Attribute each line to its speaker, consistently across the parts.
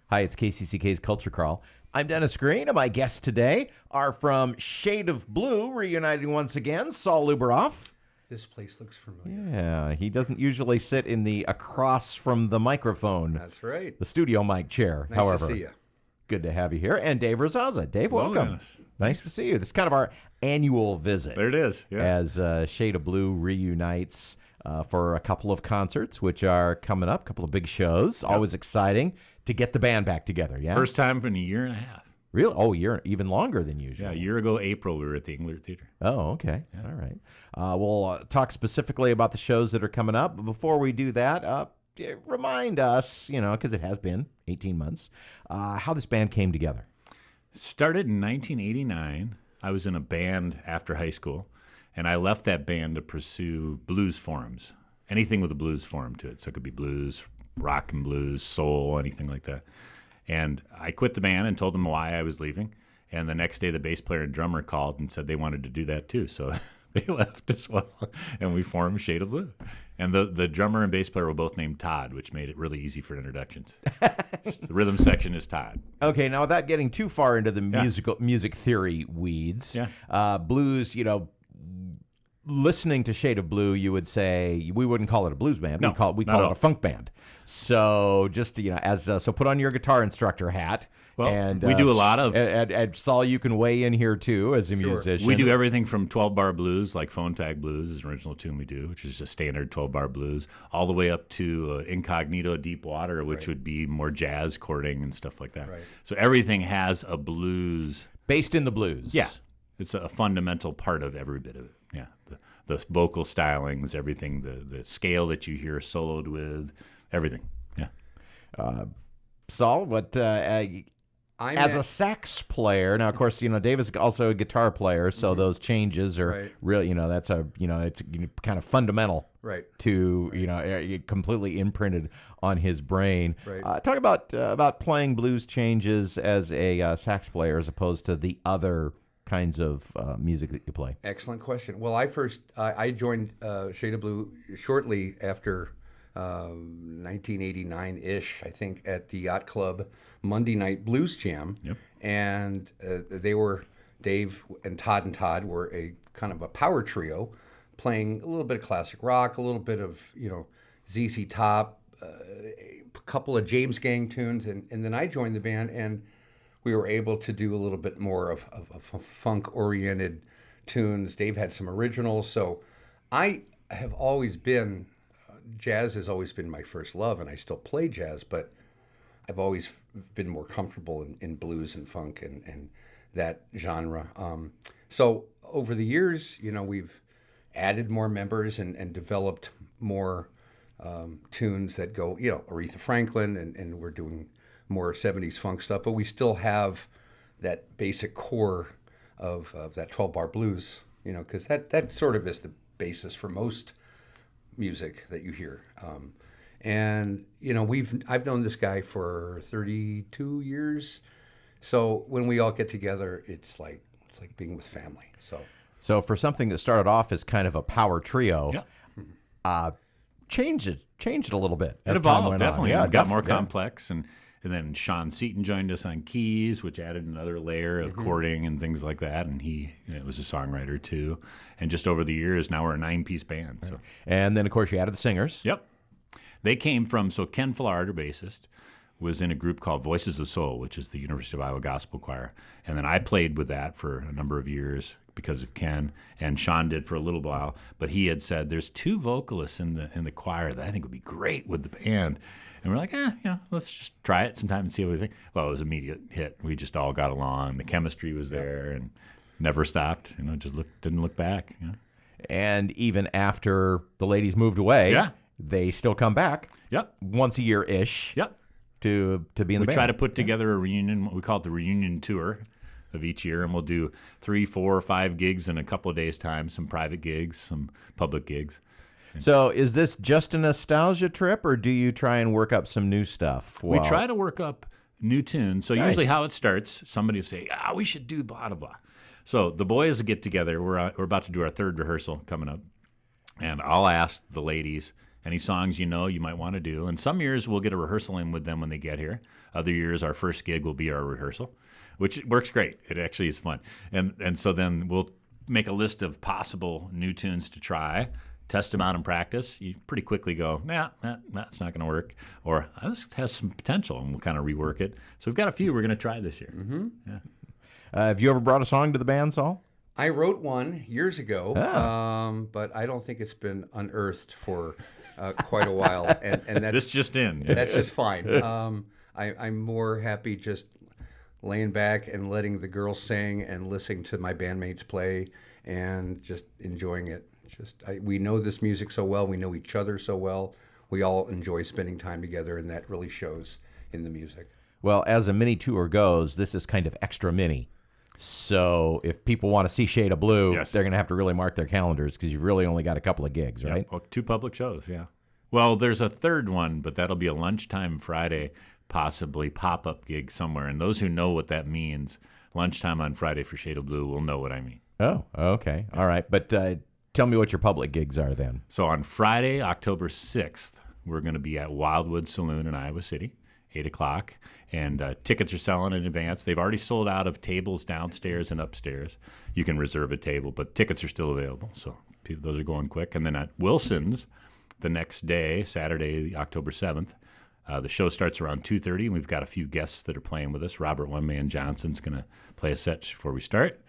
Speaker 1: Hi, it's KCCK's Culture Crawl. I'm Dennis Green, and my guests today are from Shade of Blue, reuniting once again, Saul Lubaroff.
Speaker 2: This place looks familiar.
Speaker 1: Yeah, he doesn't usually sit in the across from the microphone.
Speaker 2: That's right.
Speaker 1: The studio mic chair,
Speaker 2: Nice
Speaker 1: however.
Speaker 2: to see you.
Speaker 1: Good to have you here. And Dave Rosazza. Dave,
Speaker 3: Hello,
Speaker 1: welcome.
Speaker 3: Dennis.
Speaker 1: Nice to see you. This is kind of our annual visit.
Speaker 3: There it is. Yeah.
Speaker 1: As Shade of Blue reunites for a couple of concerts, which are coming up, a couple of big shows. Yep. Always exciting to get the band back together, yeah?
Speaker 3: First time in a year and a half.
Speaker 1: Really? Oh, you're even longer than usual.
Speaker 3: Yeah, a year ago, April, we were at the Engler Theater.
Speaker 1: Oh, okay. Yeah. All right. We'll talk specifically about the shows that are coming up. But before we do that, remind us, because it has been 18 months, how this band came together.
Speaker 3: Started in 1989. I was in a band after high school, and I left that band to pursue blues forms, anything with a blues form to it. So it could be blues, rock and blues, soul, anything like that. And I quit the band and told them why I was leaving. And the next day, the bass player and drummer called and said they wanted to do that too. So they left as well, and we formed Shade of Blue. And the drummer and bass player were both named Todd, which made it really easy for introductions. The rhythm section is Todd.
Speaker 1: Okay, now without getting too far into the music theory weeds, blues, listening to Shade of Blue, you would say we wouldn't call it a blues band.
Speaker 3: No,
Speaker 1: we call it a funk band. So just so put on your guitar instructor hat.
Speaker 3: Well,
Speaker 1: and
Speaker 3: we do a lot of
Speaker 1: and Saul, you can weigh in here too as a musician.
Speaker 3: We do everything from 12-bar blues, like Phone Tag Blues is an original tune we do, which is a standard 12-bar blues, all the way up to Incognito Deep Water, which would be more jazz chording and stuff like that.
Speaker 2: Right.
Speaker 3: So everything has a blues
Speaker 1: based in the blues.
Speaker 3: Yeah, it's a fundamental part of every bit of it. Yeah, the vocal stylings, everything, the scale that you hear soloed with, everything. Yeah.
Speaker 1: Saul, what? As a sax player, now of course Dave is also a guitar player, so those changes are really that's it's kind of fundamental, to completely imprinted on his brain. Right. Talk about playing blues changes as a sax player as opposed to the other kinds of music that you play.
Speaker 2: Excellent question. Well, I joined Shade of Blue shortly after 1989-ish, I think, at the Yacht Club Monday Night Blues Jam. Yep. And Dave and Todd were a kind of a power trio, playing a little bit of classic rock, a little bit of, ZZ Top, a couple of James Gang tunes, and then I joined the band, and we were able to do a little bit more of funk-oriented tunes. Dave had some originals, so I have always been... jazz has always been my first love, and I still play jazz, but I've always been more comfortable in blues and funk and that genre. So over the years, we've added more members and developed more tunes that go, Aretha Franklin, and we're doing more 70s funk stuff, but we still have that basic core of that 12-bar blues, because that sort of is the basis for most music that you hear. And I've known this guy for 32 years. So when we all get together, it's like being with family.
Speaker 1: So for something that started off as kind of a power trio, changed it a little bit.
Speaker 3: It evolved, definitely. Yeah, it got more complex, and then Sean Seaton joined us on keys, which added another layer of chording and things like that. And he was a songwriter too. And just over the years, now we're a 9-piece band. So.
Speaker 1: And then, of course, you added the singers.
Speaker 3: Yep. They came from, Ken Fillard, our bassist, was in a group called Voices of Soul, which is the University of Iowa Gospel Choir. And then I played with that for a number of years because of Ken, and Sean did for a little while. But he had said, there's 2 vocalists in the choir that I think would be great with the band. And we're like, let's just try it sometime and see what we think. Well, it was an immediate hit. We just all got along. The chemistry was there and never stopped. Didn't look back.
Speaker 1: And even after the ladies moved away, they still come back.
Speaker 3: Yep.
Speaker 1: Once a year-ish.
Speaker 3: Yep.
Speaker 1: To be in the band.
Speaker 3: We try to put together a reunion. We call it the reunion tour of each year, and we'll do 3, 4, or 5 gigs in a couple of days' time. Some private gigs, some public gigs.
Speaker 1: So is this just a nostalgia trip, or do you try and work up some new stuff?
Speaker 3: We try to work up new tunes. So usually how it starts, somebody will say, we should do blah, blah, blah. So the boys get together. We're about to do our 3rd rehearsal coming up, and I'll ask the ladies, Any songs you might want to do. And some years we'll get a rehearsal in with them when they get here. Other years our first gig will be our rehearsal, which works great. It actually is fun. And so then we'll make a list of possible new tunes to try, test them out in practice. You pretty quickly go, that's not going to work. Or this has some potential, and we'll kind of rework it. So we've got a few we're going to try this year.
Speaker 2: Mm-hmm.
Speaker 3: Yeah.
Speaker 1: Have you ever brought a song to the band, Saul?
Speaker 2: I wrote one years ago, but I don't think it's been unearthed for quite a while. And that's,
Speaker 3: this just in.
Speaker 2: That's just fine. I'm more happy just laying back and letting the girls sing and listening to my bandmates play and just enjoying it. We know this music so well. We know each other so well. We all enjoy spending time together, and that really shows in the music.
Speaker 1: Well, as a mini tour goes, this is kind of extra mini. So if people want to see Shade of Blue, they're going to have to really mark their calendars because you've really only got a couple of gigs, right?
Speaker 3: Well, 2 public shows, yeah. Well, there's a third one, but that'll be a lunchtime Friday, possibly pop-up gig somewhere. And those who know what that means, lunchtime on Friday for Shade of Blue will know what I mean.
Speaker 1: Oh, okay. Yeah. All right. But tell me what your public gigs are then.
Speaker 3: So on Friday, October 6th, we're going to be at Wildwood Saloon in Iowa City, 8 o'clock. And tickets are selling in advance. They've already sold out of tables downstairs and upstairs. You can reserve a table, but tickets are still available. So those are going quick. And then at Wilson's, the next day, Saturday, October 7th, the show starts around 2:30, and we've got a few guests that are playing with us. Robert One Man Johnson's going to play a set before we start.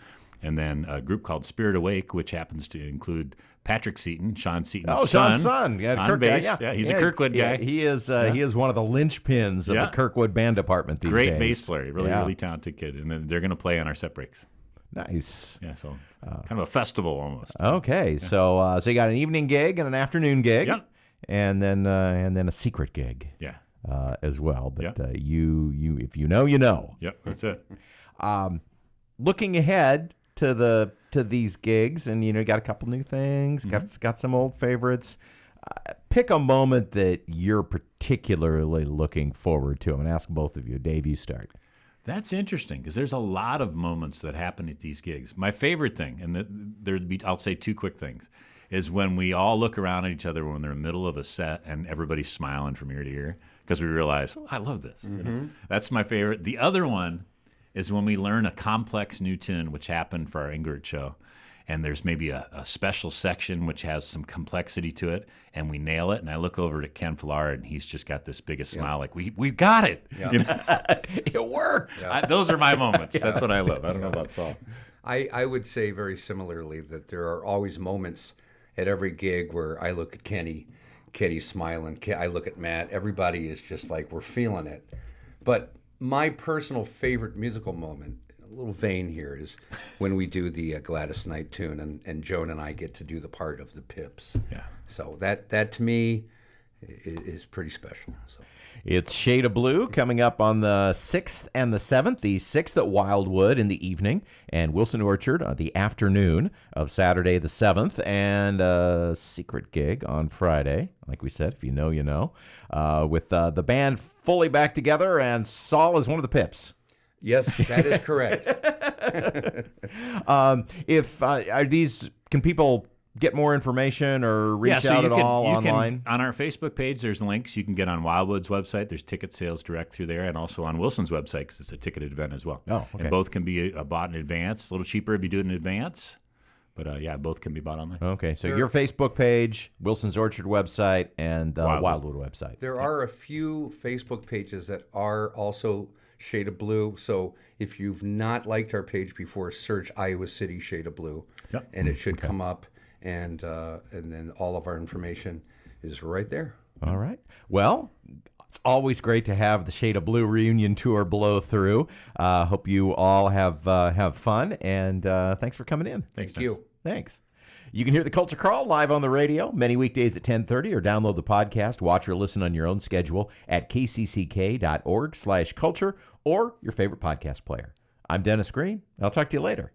Speaker 3: And then a group called Spirit Awake, which happens to include Patrick Seaton, Sean Seaton's son.
Speaker 1: Sean's son. Yeah,
Speaker 3: on bass. Yeah, he's a Kirkwood guy.
Speaker 1: He is one of the linchpins of the Kirkwood band department these days.
Speaker 3: Great bass player. Really talented kid. And then they're going to play on our set breaks.
Speaker 1: Nice.
Speaker 3: Yeah, so kind of a festival almost.
Speaker 1: Okay, so you got an evening gig and an afternoon gig.
Speaker 3: Yep.
Speaker 1: And then a secret gig.
Speaker 3: Yeah.
Speaker 1: As well. But you if you know, you know.
Speaker 3: Yep, that's it.
Speaker 1: Looking ahead to these gigs, and you got a couple new things, got some old favorites. Pick a moment that you're particularly looking forward to. I'm going to ask both of you. Dave, you start.
Speaker 3: That's interesting because there's a lot of moments that happen at these gigs. My favorite thing, and I'll say 2 quick things, is when we all look around at each other when they're in the middle of a set and everybody's smiling from ear to ear because we realize, I love this. Mm-hmm. That's my favorite. The other one is when we learn a complex new tune, which happened for our Ingrid show, and there's maybe a special section which has some complexity to it, and we nail it, and I look over at Ken Flard, and he's just got this biggest smile, like, we got it. Yeah.
Speaker 1: It worked.
Speaker 3: Yeah. Those are my moments. That's what I love. I don't know about Saul.
Speaker 2: I would say very similarly that there are always moments at every gig where I look at Kenny's smiling, I look at Matt, everybody is just like, we're feeling it. But my personal favorite musical moment, a little vain here, is when we do the Gladys Knight tune and Joan and I get to do the part of the Pips.
Speaker 3: Yeah.
Speaker 2: So that to me is pretty special. So.
Speaker 1: It's Shade of Blue coming up on the 6th and the 7th. The 6th at Wildwood in the evening and Wilson Orchard on the afternoon of Saturday the 7th, and a secret gig on Friday. Like we said, if you know, you know, with the band fully back together, and Saul is one of the Pips.
Speaker 2: Yes, that is correct.
Speaker 1: Can people get more information or reach out at all online?
Speaker 3: On our Facebook page, there's links. You can get on Wildwood's website. There's ticket sales direct through there, and also on Wilson's website because it's a ticketed event as well.
Speaker 1: Oh, okay.
Speaker 3: And both can be bought in advance. A little cheaper if you do it in advance. But, both can be bought online.
Speaker 1: Okay, so your Facebook page, Wilson's Orchard website, and Wildwood website.
Speaker 2: There are a few Facebook pages that are also Shade of Blue. So if you've not liked our page before, search Iowa City Shade of Blue, and it should come up. And then all of our information is right there.
Speaker 1: All right. Well, it's always great to have the Shade of Blue reunion tour blow through. Hope you all have fun, and thanks for coming in.
Speaker 2: Thank you.
Speaker 1: Thanks. You can hear the Culture Crawl live on the radio many weekdays at 10:30, or download the podcast, watch or listen on your own schedule at kcck.org/culture or your favorite podcast player. I'm Dennis Green. I'll talk to you later.